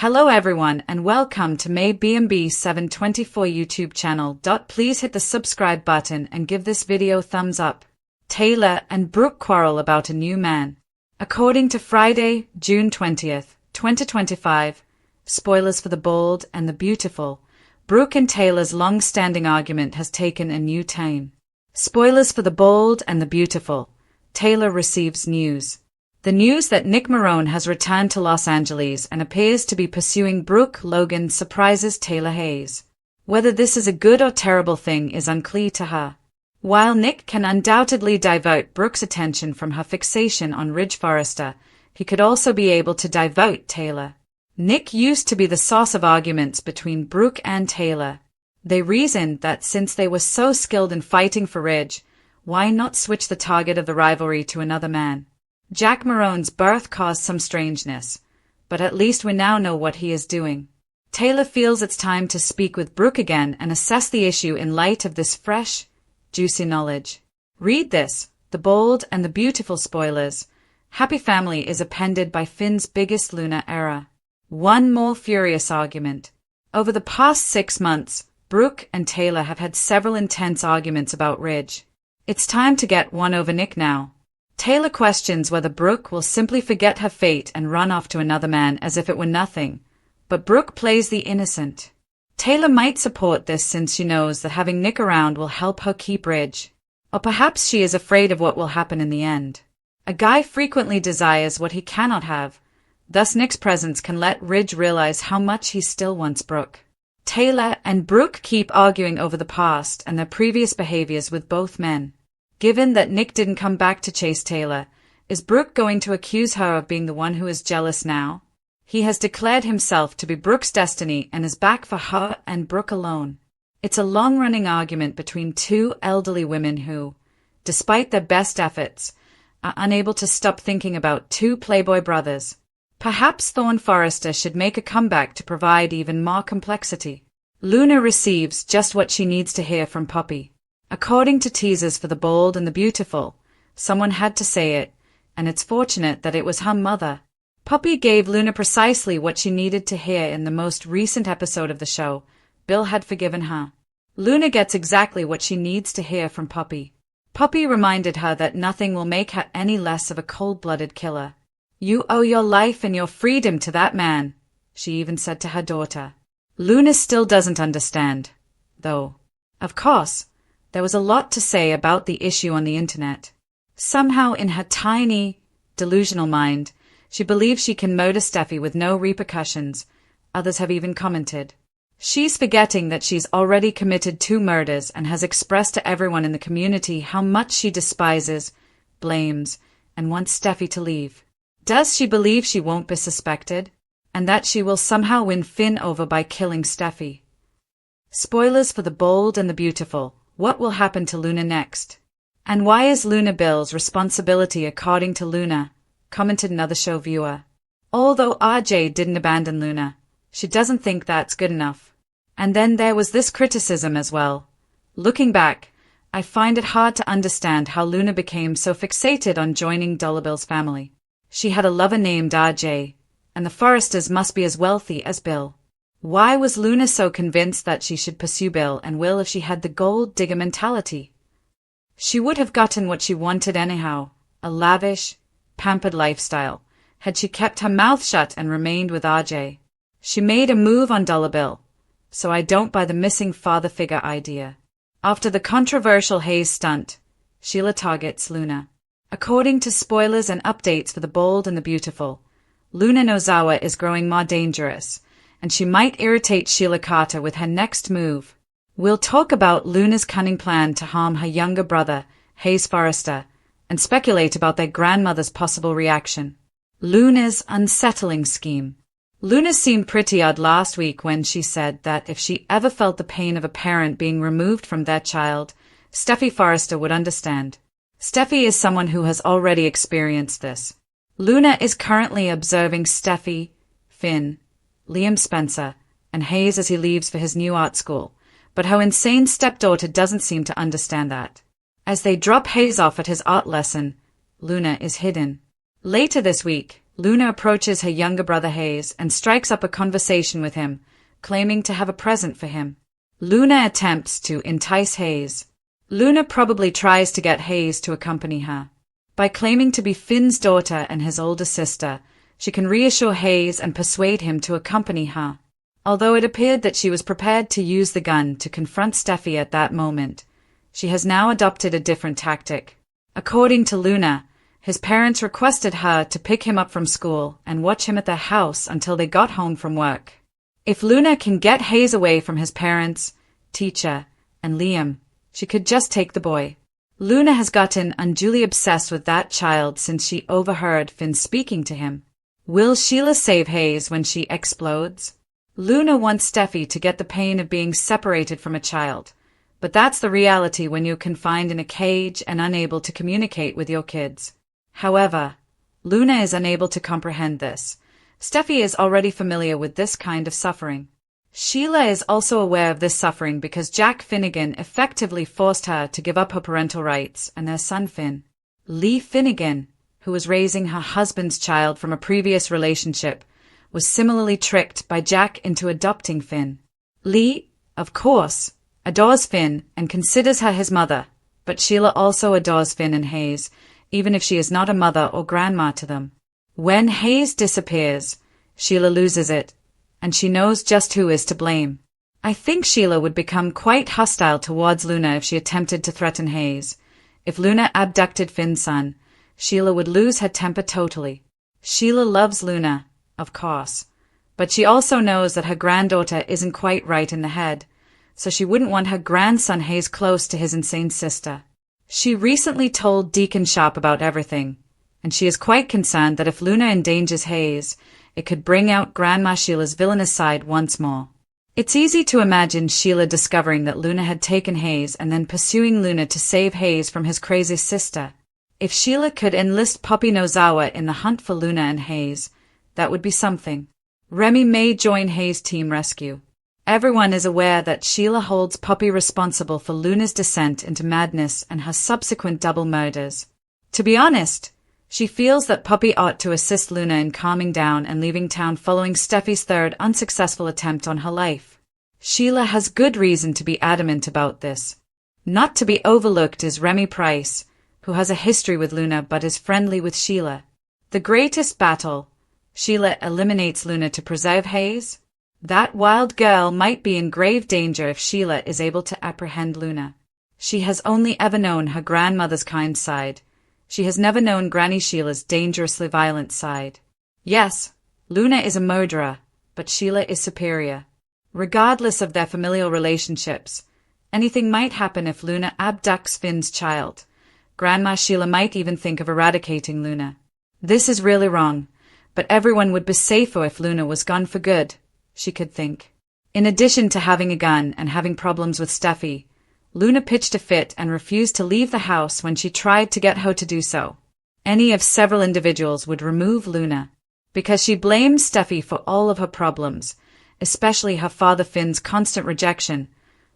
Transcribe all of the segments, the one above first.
Hello everyone and welcome to May B&B 724 YouTube channel. Please hit the subscribe button and give this video thumbs up. Taylor and Brooke quarrel about a new man. According to Friday, June 20th, 2025, spoilers for The Bold and the Beautiful, Brooke and Taylor's long-standing argument has taken a new tone. Spoilers for The Bold and the Beautiful, Taylor receives news. The news that Nick Marone has returned to Los Angeles and appears to be pursuing Brooke Logan surprises Taylor Hayes. Whether this is a good or terrible thing is unclear to her. While Nick can undoubtedly divert Brooke's attention from her fixation on Ridge Forrester, he could also be able to divert Taylor. Nick used to be the source of arguments between Brooke and Taylor. They reasoned that since they were so skilled in fighting for Ridge, why not switch the target of the rivalry to another man? Jack Marone's birth caused some strangeness, but at least we now know what he is doing. Taylor feels it's time to speak with Brooke again and assess the issue in light of this fresh, juicy knowledge. Read this, The Bold and the Beautiful spoilers. Happy Family is appended by Finn's biggest Luna error. One more furious argument. Over the past 6 months, Brooke and Taylor have had several intense arguments about Ridge. It's time to get one over Nick now. Taylor questions whether Brooke will simply forget her fate and run off to another man as if it were nothing, but Brooke plays the innocent. Taylor might support this since she knows that having Nick around will help her keep Ridge. Or perhaps she is afraid of what will happen in the end. A guy frequently desires what he cannot have, thus Nick's presence can let Ridge realize how much he still wants Brooke. Taylor and Brooke keep arguing over the past and their previous behaviors with both men. Given that Nick didn't come back to chase Taylor, is Brooke going to accuse her of being the one who is jealous now? He has declared himself to be Brooke's destiny and is back for her and Brooke alone. It's a long-running argument between two elderly women who, despite their best efforts, are unable to stop thinking about two Playboy brothers. Perhaps Thorne Forrester should make a comeback to provide even more complexity. Luna receives just what she needs to hear from Poppy. According to teasers for The Bold and the Beautiful, someone had to say it, and it's fortunate that it was her mother. Poppy gave Luna precisely what she needed to hear in the most recent episode of the show. Bill had forgiven her. Luna gets exactly what she needs to hear from Poppy. Poppy reminded her that nothing will make her any less of a cold-blooded killer. You owe your life and your freedom to that man, she even said to her daughter. Luna still doesn't understand, though. Of course, there was a lot to say about the issue on the internet. Somehow in her tiny, delusional mind, she believes she can murder Steffi with no repercussions. Others have even commented. She's forgetting that she's already committed 2 murders and has expressed to everyone in the community how much she despises, blames, and wants Steffi to leave. Does she believe she won't be suspected? And that she will somehow win Finn over by killing Steffi? Spoilers for The Bold and the Beautiful. What will happen to Luna next? And why is Luna Bill's responsibility according to Luna? Commented another show viewer. Although RJ didn't abandon Luna, she doesn't think that's good enough. And then there was this criticism as well. Looking back, I find it hard to understand how Luna became so fixated on joining Dollar Bill's family. She had a lover named RJ, and the Forresters must be as wealthy as Bill. Why was Luna so convinced that she should pursue Bill and Will if she had the gold digger mentality? She would have gotten what she wanted anyhow, a lavish, pampered lifestyle, had she kept her mouth shut and remained with RJ. She made a move on Dollar Bill, so I don't buy the missing father figure idea. After the controversial Hayes stunt, Sheila targets Luna. According to spoilers and updates for The Bold and the Beautiful, Luna Nozawa is growing more dangerous, and she might irritate Sheila Carter with her next move. We'll talk about Luna's cunning plan to harm her younger brother, Hayes Forrester, and speculate about their grandmother's possible reaction. Luna's unsettling scheme. Luna seemed pretty odd last week when she said that if she ever felt the pain of a parent being removed from their child, Steffi Forrester would understand. Steffi is someone who has already experienced this. Luna is currently observing Steffi, Finn, Liam Spencer, and Hayes as he leaves for his new art school, but her insane stepdaughter doesn't seem to understand that. As they drop Hayes off at his art lesson, Luna is hidden. Later this week, Luna approaches her younger brother Hayes and strikes up a conversation with him, claiming to have a present for him. Luna attempts to entice Hayes. Luna probably tries to get Hayes to accompany her. By claiming to be Finn's daughter and his older sister, she can reassure Hayes and persuade him to accompany her. Although it appeared that she was prepared to use the gun to confront Steffi at that moment, she has now adopted a different tactic. According to Luna, his parents requested her to pick him up from school and watch him at their house until they got home from work. If Luna can get Hayes away from his parents, teacher, and Liam, she could just take the boy. Luna has gotten unduly obsessed with that child since she overheard Finn speaking to him. Will Sheila save Hayes when she explodes? Luna wants Steffi to get the pain of being separated from a child, but that's the reality when you're confined in a cage and unable to communicate with your kids. However, Luna is unable to comprehend this. Steffi is already familiar with this kind of suffering. Sheila is also aware of this suffering because Jack Finnegan effectively forced her to give up her parental rights and their son Finn. Lee Finnegan, who was raising her husband's child from a previous relationship, was similarly tricked by Jack into adopting Finn. Lee, of course, adores Finn and considers her his mother, but Sheila also adores Finn and Hayes, even if she is not a mother or grandma to them. When Hayes disappears, Sheila loses it, and she knows just who is to blame. I think Sheila would become quite hostile towards Luna if she attempted to threaten Hayes. If Luna abducted Finn's son, Sheila would lose her temper totally. Sheila loves Luna, of course, but she also knows that her granddaughter isn't quite right in the head, so she wouldn't want her grandson Hayes close to his insane sister. She recently told Deacon Sharp about everything, and she is quite concerned that if Luna endangers Hayes, it could bring out Grandma Sheila's villainous side once more. It's easy to imagine Sheila discovering that Luna had taken Hayes and then pursuing Luna to save Hayes from his crazy sister. If Sheila could enlist Puppy Nozawa in the hunt for Luna and Hayes, that would be something. Remy may join Hayes' team rescue. Everyone is aware that Sheila holds Puppy responsible for Luna's descent into madness and her subsequent double murders. To be honest, she feels that Puppy ought to assist Luna in calming down and leaving town following Steffi's third unsuccessful attempt on her life. Sheila has good reason to be adamant about this. Not to be overlooked is Remy Price, who has a history with Luna but is friendly with Sheila. The greatest battle, Sheila eliminates Luna to preserve Hayes. That wild girl might be in grave danger if Sheila is able to apprehend Luna. She has only ever known her grandmother's kind side. She has never known Granny Sheila's dangerously violent side. Yes, Luna is a murderer, but Sheila is superior. Regardless of their familial relationships, anything might happen if Luna abducts Finn's child. Grandma Sheila might even think of eradicating Luna. This is really wrong, but everyone would be safer if Luna was gone for good, she could think. In addition to having a gun and having problems with Steffi, Luna pitched a fit and refused to leave the house when she tried to get her to do so. Any of several individuals would remove Luna, because she blamed Steffi for all of her problems, especially her father Finn's constant rejection.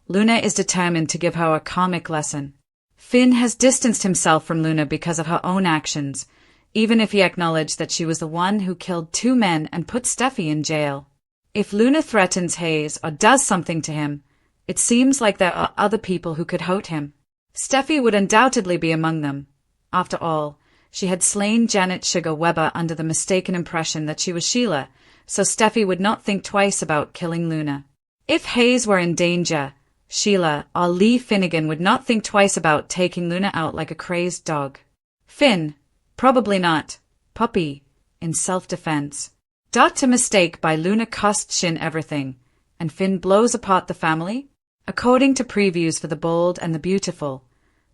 Luna is determined to give her a karmic lesson. Finn has distanced himself from Luna because of her own actions, even if he acknowledged that she was the one who killed 2 men and put Steffi in jail. If Luna threatens Hayes or does something to him, it seems like there are other people who could hurt him. Steffi would undoubtedly be among them. After all, she had slain Janet Sugar Weber under the mistaken impression that she was Sheila, so Steffi would not think twice about killing Luna. If Hayes were in danger, Sheila or Lee Finnegan would not think twice about taking Luna out like a crazed dog. Finn, probably not. Puppy, in self-defense. To mistake by Luna cost Shin everything, and Finn blows apart the family? According to previews for The Bold and the Beautiful,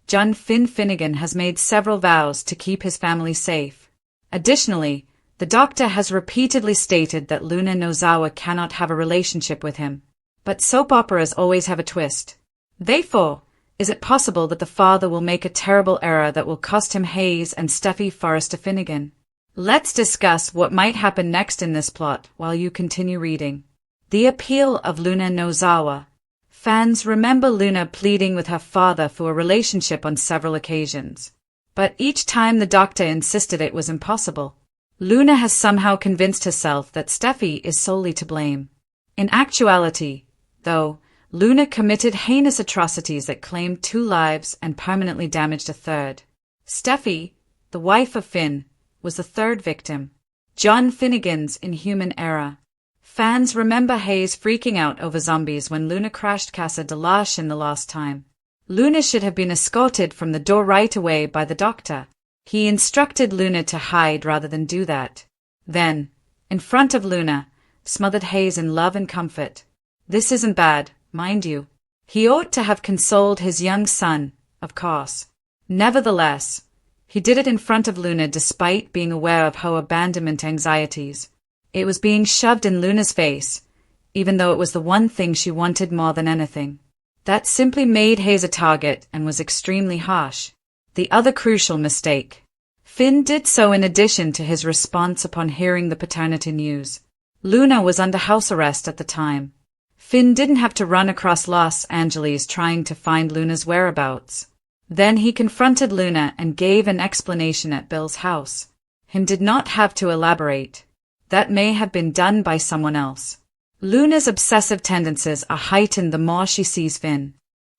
John Finn Finnegan has made several vows to keep his family safe. Additionally, the Doctor has repeatedly stated that Luna Nozawa cannot have a relationship with him. But soap operas always have a twist. Therefore, is it possible that the father will make a terrible error that will cost him Hayes and Steffi Forrester Finnegan? Let's discuss what might happen next in this plot while you continue reading. The appeal of Luna Nozawa. Fans remember Luna pleading with her father for a relationship on several occasions. But each time the Doctor insisted it was impossible. Luna has somehow convinced herself that Steffi is solely to blame. In actuality, though, Luna committed heinous atrocities that claimed 2 lives and permanently damaged a third. Steffi, the wife of Finn, was the third victim. John Finnegan's inhuman error. Fans remember Hayes freaking out over zombies when Luna crashed Casa de Lache in the last time. Luna should have been escorted from the door right away by the doctor. He instructed Luna to hide rather than do that. Then, in front of Luna, smothered Hayes in love and comfort. This isn't bad, mind you. He ought to have consoled his young son, of course. Nevertheless, he did it in front of Luna despite being aware of her abandonment anxieties. It was being shoved in Luna's face, even though it was the one thing she wanted more than anything. That simply made Hayes a target and was extremely harsh. The other crucial mistake. Finn did so in addition to his response upon hearing the paternity news. Luna was under house arrest at the time. Finn didn't have to run across Los Angeles trying to find Luna's whereabouts. Then he confronted Luna and gave an explanation at Bill's house. Him did not have to elaborate. That may have been done by someone else. Luna's obsessive tendencies are heightened the more she sees Finn.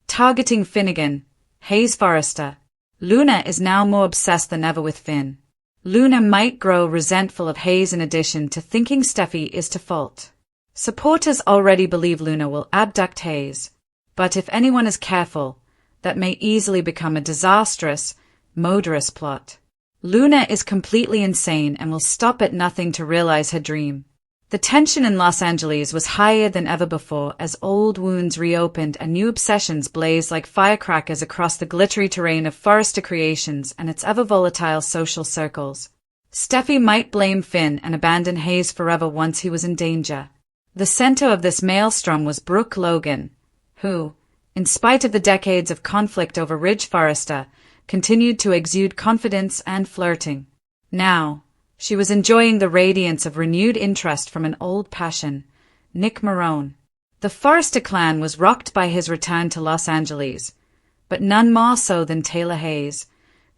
Targeting Finnegan, Hayes Forrester. Luna is now more obsessed than ever with Finn. Luna might grow resentful of Hayes in addition to thinking Steffi is to fault. Supporters already believe Luna will abduct Hayes, but if anyone is careful, that may easily become a disastrous, murderous plot. Luna is completely insane and will stop at nothing to realize her dream. The tension in Los Angeles was higher than ever before as old wounds reopened and new obsessions blazed like firecrackers across the glittery terrain of Forrester Creations and its ever-volatile social circles. Steffi might blame Finn and abandon Hayes forever once he was in danger. The center of this maelstrom was Brooke Logan, who, in spite of the decades of conflict over Ridge Forrester, continued to exude confidence and flirting. Now, she was enjoying the radiance of renewed interest from an old passion, Nick Marone. The Forrester clan was rocked by his return to Los Angeles, but none more so than Taylor Hayes,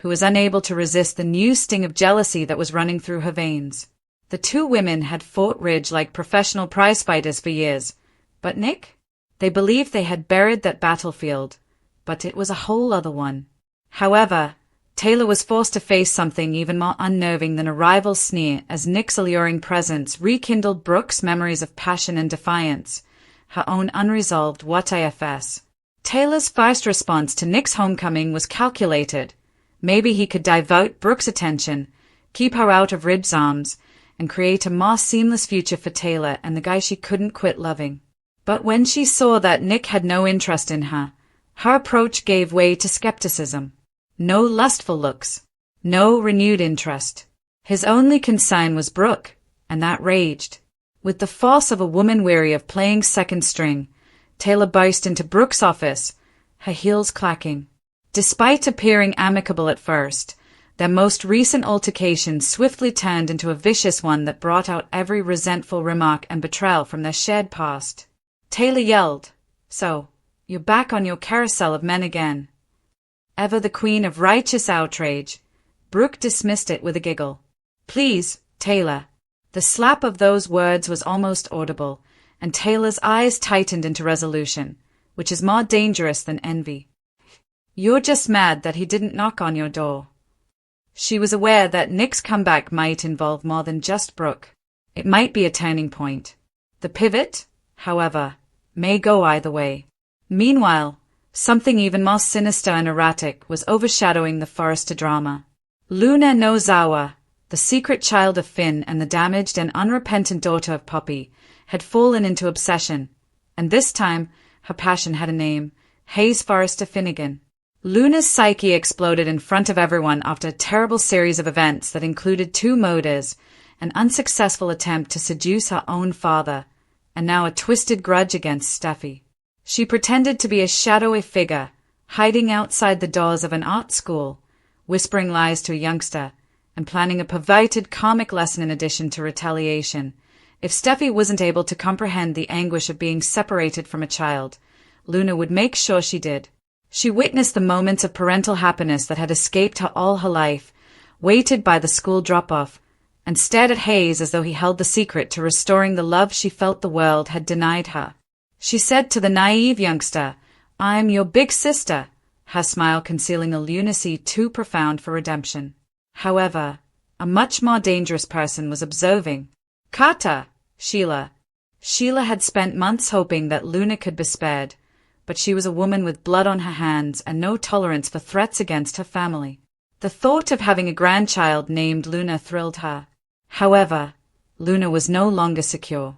who was unable to resist the new sting of jealousy that was running through her veins. The two women had fought Ridge like professional prize-fighters for years, but Nick? They believed they had buried that battlefield, but it was a whole other one. However, Taylor was forced to face something even more unnerving than a rival's sneer as Nick's alluring presence rekindled Brooke's memories of passion and defiance, her own unresolved what ifs. Taylor's first response to Nick's homecoming was calculated. Maybe he could divert Brooke's attention, keep her out of Ridge's arms, and create a more seamless future for Taylor and the guy she couldn't quit loving. But when she saw that Nick had no interest in her, her approach gave way to skepticism. No lustful looks. No renewed interest. His only concern was Brooke, and that raged. With the force of a woman weary of playing second string, Taylor burst into Brooke's office, her heels clacking. Despite appearing amicable at first, their most recent altercation swiftly turned into a vicious one that brought out every resentful remark and betrayal from their shared past. Taylor yelled, "So, you're back on your carousel of men again." Ever the queen of righteous outrage, Brooke dismissed it with a giggle. "Please, Taylor." The slap of those words was almost audible, and Taylor's eyes tightened into resolution, which is more dangerous than envy. "You're just mad that he didn't knock on your door." She was aware that Nick's comeback might involve more than just Brooke. It might be a turning point. The pivot, however, may go either way. Meanwhile, something even more sinister and erratic was overshadowing the Forrester drama. Luna Nozawa, the secret child of Finn and the damaged and unrepentant daughter of Poppy, had fallen into obsession, and this time her passion had a name, Hayes Forrester Finnegan. Luna's psyche exploded in front of everyone after a terrible series of events that included 2 murders, an unsuccessful attempt to seduce her own father, and now a twisted grudge against Steffi. She pretended to be a shadowy figure, hiding outside the doors of an art school, whispering lies to a youngster, and planning a perverted comic lesson in addition to retaliation. If Steffi wasn't able to comprehend the anguish of being separated from a child, Luna would make sure she did. She witnessed the moments of parental happiness that had escaped her all her life, weighted by the school drop-off, and stared at Hayes as though he held the secret to restoring the love she felt the world had denied her. She said to the naive youngster, "I'm your big sister," her smile concealing a lunacy too profound for redemption. However, a much more dangerous person was observing. Carter, Sheila. Sheila had spent months hoping that Luna could be spared, but she was a woman with blood on her hands and no tolerance for threats against her family. The thought of having a grandchild named Luna thrilled her. However, Luna was no longer secure.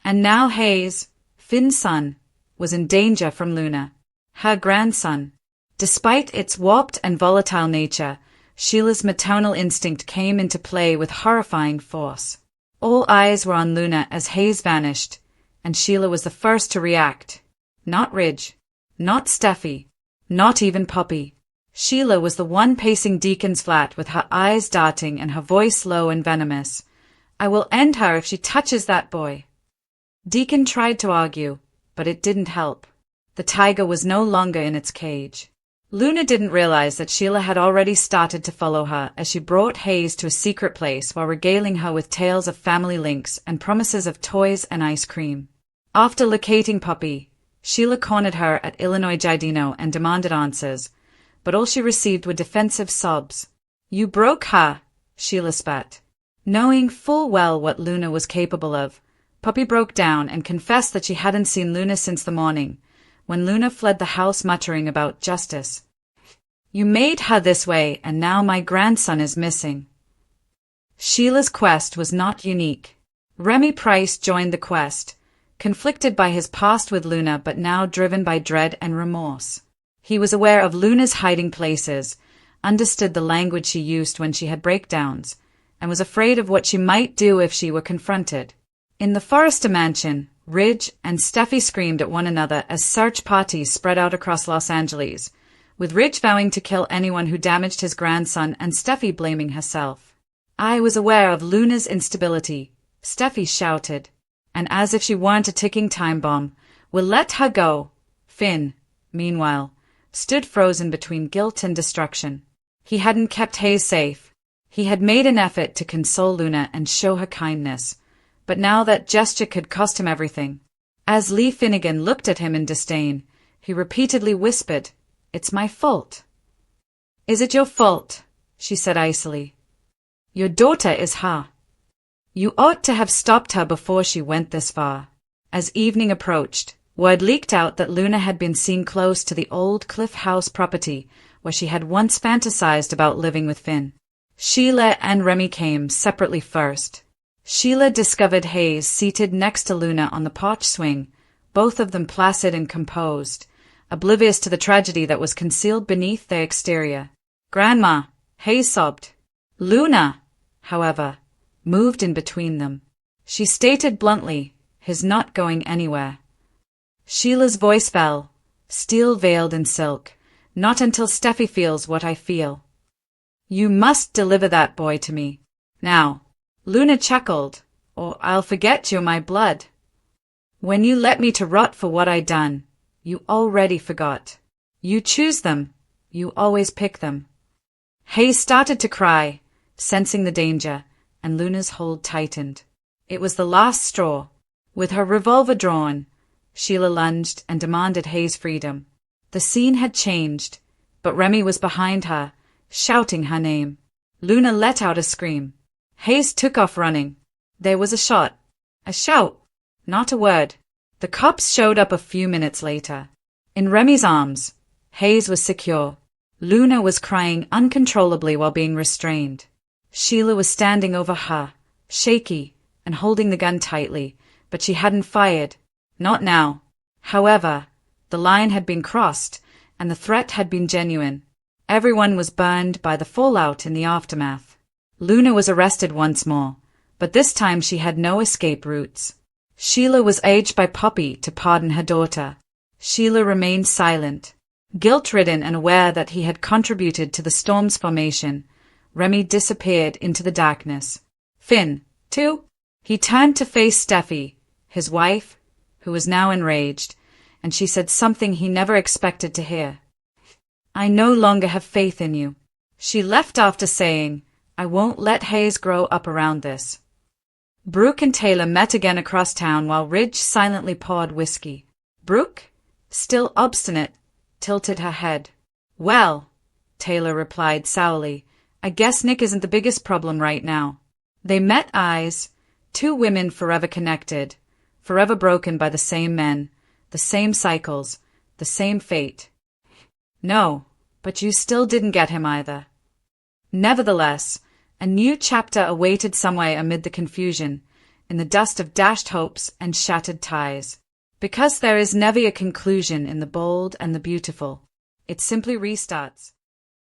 And now Hayes, Finn's son, was in danger from Luna, her grandson. Despite its warped and volatile nature, Sheila's maternal instinct came into play with horrifying force. All eyes were on Luna as Hayes vanished, and Sheila was the first to react. Not Ridge, not Steffi, not even Poppy. Sheila was the one pacing Deacon's flat with her eyes darting and her voice low and venomous. "I will end her if she touches that boy." Deacon tried to argue, but it didn't help. The tiger was no longer in its cage. Luna didn't realize that Sheila had already started to follow her as she brought Hayes to a secret place while regaling her with tales of family links and promises of toys and ice cream. After locating Poppy, Sheila cornered her at Illinois Giardino and demanded answers, but all she received were defensive sobs. "You broke her," Sheila spat. Knowing full well what Luna was capable of, Poppy broke down and confessed that she hadn't seen Luna since the morning, when Luna fled the house muttering about justice. "You made her this way, and now my grandson is missing." Sheila's quest was not unique. Remy Price joined the quest, conflicted by his past with Luna but now driven by dread and remorse. He was aware of Luna's hiding places, understood the language she used when she had breakdowns, and was afraid of what she might do if she were confronted. In the Forrester mansion, Ridge and Steffi screamed at one another as search parties spread out across Los Angeles, with Ridge vowing to kill anyone who damaged his grandson and Steffi blaming herself. "I was aware of Luna's instability," Steffi shouted, "and as if she weren't a ticking time bomb, we'll let her go." Finn, meanwhile, stood frozen between guilt and destruction. He hadn't kept Hayes safe. He had made an effort to console Luna and show her kindness, but now that gesture could cost him everything. As Lee Finnegan looked at him in disdain, he repeatedly whispered, "It's my fault." "Is it your fault?" she said icily. "Your daughter is her. You ought to have stopped her before she went this far." As evening approached, word leaked out that Luna had been seen close to the old Cliff House property where she had once fantasized about living with Finn. Sheila and Remy came separately first. Sheila discovered Hayes seated next to Luna on the porch swing, both of them placid and composed, oblivious to the tragedy that was concealed beneath their exterior. "Grandma," Hayes sobbed. Luna, however, moved in between them. She stated bluntly, "He's not going anywhere." Sheila's voice fell, steel-veiled in silk. "Not until Steffi feels what I feel. You must deliver that boy to me. Now." Luna chuckled, "Or I'll forget you're my blood. When you let me to rot for what I done, you already forgot. You choose them. You always pick them." Hayes started to cry, sensing the danger, and Luna's hold tightened. It was the last straw. With her revolver drawn, Sheila lunged and demanded Hayes' freedom. The scene had changed, but Remy was behind her, shouting her name. Luna let out a scream. Hayes took off running. There was a shot. A shout. Not a word. The cops showed up a few minutes later. In Remy's arms, Hayes was secure. Luna was crying uncontrollably while being restrained. Sheila was standing over her, shaky, and holding the gun tightly, but she hadn't fired. Not now. However, the line had been crossed, and the threat had been genuine. Everyone was burned by the fallout in the aftermath. Luna was arrested once more, but this time she had no escape routes. Sheila was urged by Poppy to pardon her daughter. Sheila remained silent. Guilt-ridden and aware that he had contributed to the storm's formation, Remy disappeared into the darkness. Finn, too? He turned to face Steffi, his wife, who was now enraged, and she said something he never expected to hear. "I no longer have faith in you." She left after saying, I won't let Hayes grow up around this. Brooke and Taylor met again across town while Ridge silently poured whiskey. Brooke, still obstinate, tilted her head. Well, Taylor replied sourly, I guess Nick isn't the biggest problem right now. They met eyes, two women forever connected, forever broken by the same men, the same cycles, the same fate. No, but you still didn't get him either. Nevertheless, a new chapter awaited somewhere amid the confusion, in the dust of dashed hopes and shattered ties. Because there is never a conclusion in the bold and the beautiful. It simply restarts.